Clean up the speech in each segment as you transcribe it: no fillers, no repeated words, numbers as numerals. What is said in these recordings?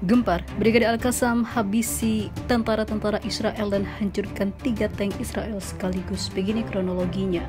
Gempar, Brigade Al-Qassam habisi tentara-tentara Israel dan hancurkan 3 tank Israel sekaligus. Begini kronologinya.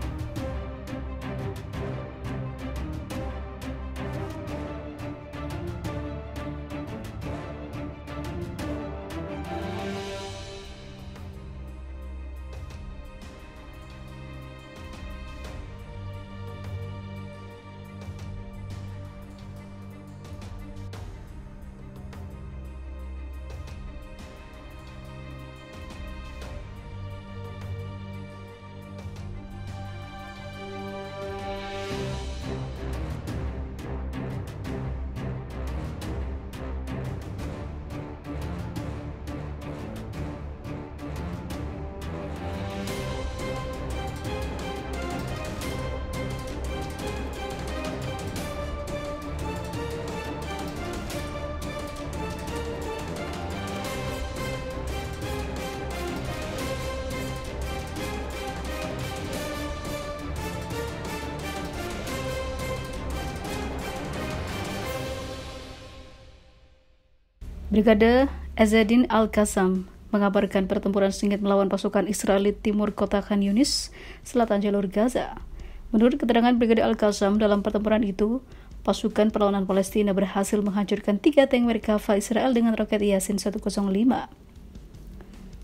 Brigade Ezzedine Al-Qassam mengabarkan pertempuran sengit melawan pasukan Israel di timur kota Khan Yunis, selatan jalur Gaza. Menurut keterangan Brigade Al-Qassam, dalam pertempuran itu, pasukan perlawanan Palestina berhasil menghancurkan 3 tank Merkava Israel dengan roket Yasin 105.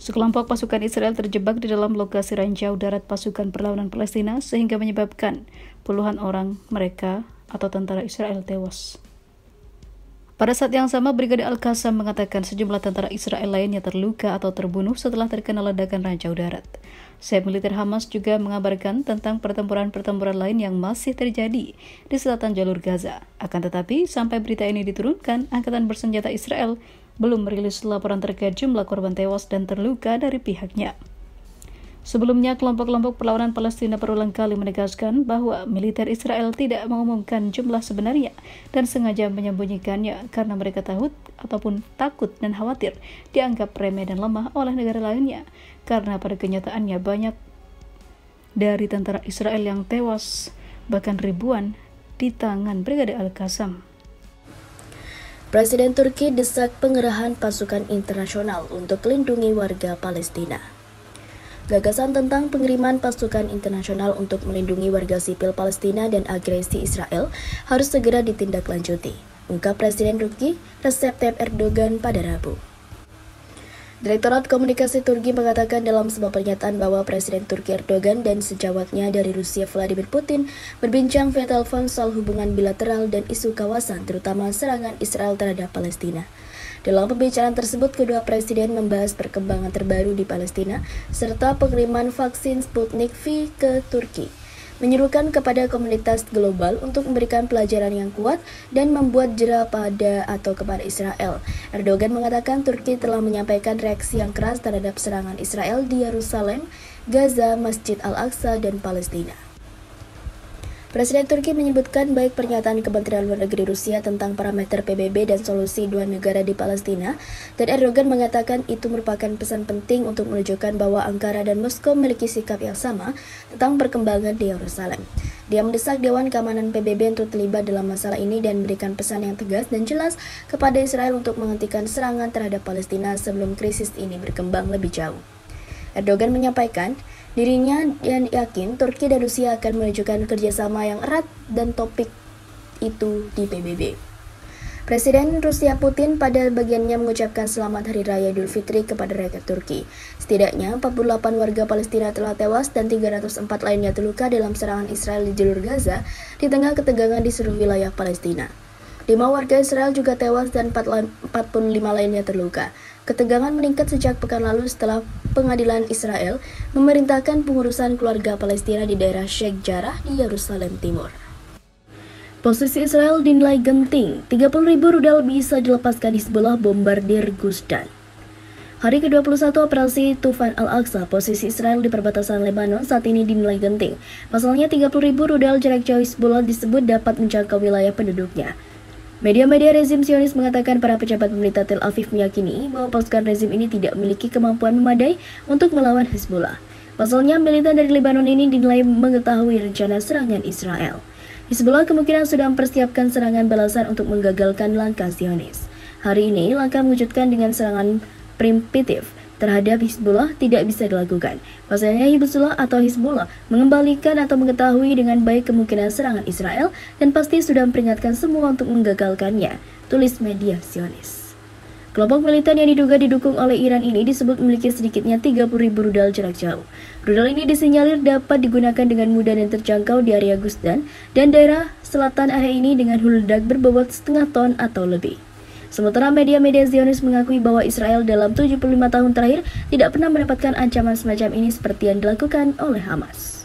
Sekelompok pasukan Israel terjebak di dalam lokasi ranjau darat pasukan perlawanan Palestina sehingga menyebabkan puluhan orang mereka atau tentara Israel tewas. Pada saat yang sama, Brigade Al-Qassam mengatakan sejumlah tentara Israel lainnya terluka atau terbunuh setelah terkena ledakan ranjau darat. Sayap militer Hamas juga mengabarkan tentang pertempuran-pertempuran lain yang masih terjadi di selatan jalur Gaza. Akan tetapi, sampai berita ini diturunkan, Angkatan Bersenjata Israel belum merilis laporan terkait jumlah korban tewas dan terluka dari pihaknya. Sebelumnya, kelompok-kelompok perlawanan Palestina berulang kali menegaskan bahwa militer Israel tidak mengumumkan jumlah sebenarnya dan sengaja menyembunyikannya karena mereka takut dan khawatir dianggap remeh dan lemah oleh negara lainnya, karena pada kenyataannya banyak dari tentara Israel yang tewas, bahkan ribuan, di tangan Brigade Al-Qassam. Presiden Turki desak pengerahan pasukan internasional untuk melindungi warga Palestina. Gagasan tentang pengiriman pasukan internasional untuk melindungi warga sipil Palestina dan agresi Israel harus segera ditindaklanjuti, ungkap Presiden Turki Recep Tayyip Erdogan pada Rabu. Direktorat Komunikasi Turki mengatakan dalam sebuah pernyataan bahwa Presiden Turki Erdogan dan sejawatnya dari Rusia Vladimir Putin berbincang via telepon soal hubungan bilateral dan isu kawasan, terutama serangan Israel terhadap Palestina. Dalam pembicaraan tersebut, kedua presiden membahas perkembangan terbaru di Palestina serta pengiriman vaksin Sputnik V ke Turki, menyerukan kepada komunitas global untuk memberikan pelajaran yang kuat dan membuat jera kepada Israel. Erdogan mengatakan Turki telah menyampaikan reaksi yang keras terhadap serangan Israel di Yerusalem, Gaza, Masjid Al-Aqsa, dan Palestina. Presiden Turki menyebutkan baik pernyataan Kementerian Luar Negeri Rusia tentang parameter PBB dan solusi dua negara di Palestina, dan Erdogan mengatakan itu merupakan pesan penting untuk menunjukkan bahwa Ankara dan Moskow memiliki sikap yang sama tentang perkembangan di Yerusalem. Dia mendesak Dewan Keamanan PBB untuk terlibat dalam masalah ini dan memberikan pesan yang tegas dan jelas kepada Israel untuk menghentikan serangan terhadap Palestina sebelum krisis ini berkembang lebih jauh. Erdogan menyampaikan dirinya dan yakin Turki dan Rusia akan menunjukkan kerjasama yang erat dan topik itu di PBB. Presiden Rusia Putin pada bagiannya mengucapkan selamat Hari Raya Idul Fitri kepada rakyat Turki. Setidaknya 48 warga Palestina telah tewas dan 304 lainnya terluka dalam serangan Israel di jalur Gaza di tengah ketegangan di seluruh wilayah Palestina. 5 warga Israel juga tewas dan 45 lainnya terluka. Ketegangan meningkat sejak pekan lalu setelah pengadilan Israel memerintahkan pengurusan keluarga Palestina di daerah Sheikh Jarrah di Yerusalem Timur. Posisi Israel dinilai genting, 30.000 rudal bisa dilepaskan Hizbullah bombardir Gus Dan. Hari ke-21 operasi Tufan Al-Aqsa, posisi Israel di perbatasan Lebanon saat ini dinilai genting. Pasalnya 30.000 rudal jarak jauh Hizbullah disebut dapat menjangkau wilayah penduduknya. Media-media rezim Zionis mengatakan para pejabat pemerintah Tel Aviv meyakini bahwa pasukan rezim ini tidak memiliki kemampuan memadai untuk melawan Hizbullah. Pasalnya, militan dari Lebanon ini dinilai mengetahui rencana serangan Israel. Hizbullah kemungkinan sudah mempersiapkan serangan balasan untuk menggagalkan langkah Zionis. Hari ini, langkah mewujudkan dengan serangan preemptif terhadap Hizbullah tidak bisa dilakukan. Pasalnya Hizbullah atau Hizbullah mengembalikan atau mengetahui dengan baik kemungkinan serangan Israel dan pasti sudah memperingatkan semua untuk menggagalkannya, tulis media Zionis. Kelompok militan yang diduga didukung oleh Iran ini disebut memiliki sedikitnya 30.000 rudal jarak jauh. Rudal ini disinyalir dapat digunakan dengan mudah dan terjangkau di area Gusdan dan daerah selatan area ini dengan hulu ledak berbobot setengah ton atau lebih. Sementara media-media Zionis mengakui bahwa Israel dalam 75 tahun terakhir tidak pernah mendapatkan ancaman semacam ini seperti yang dilakukan oleh Hamas.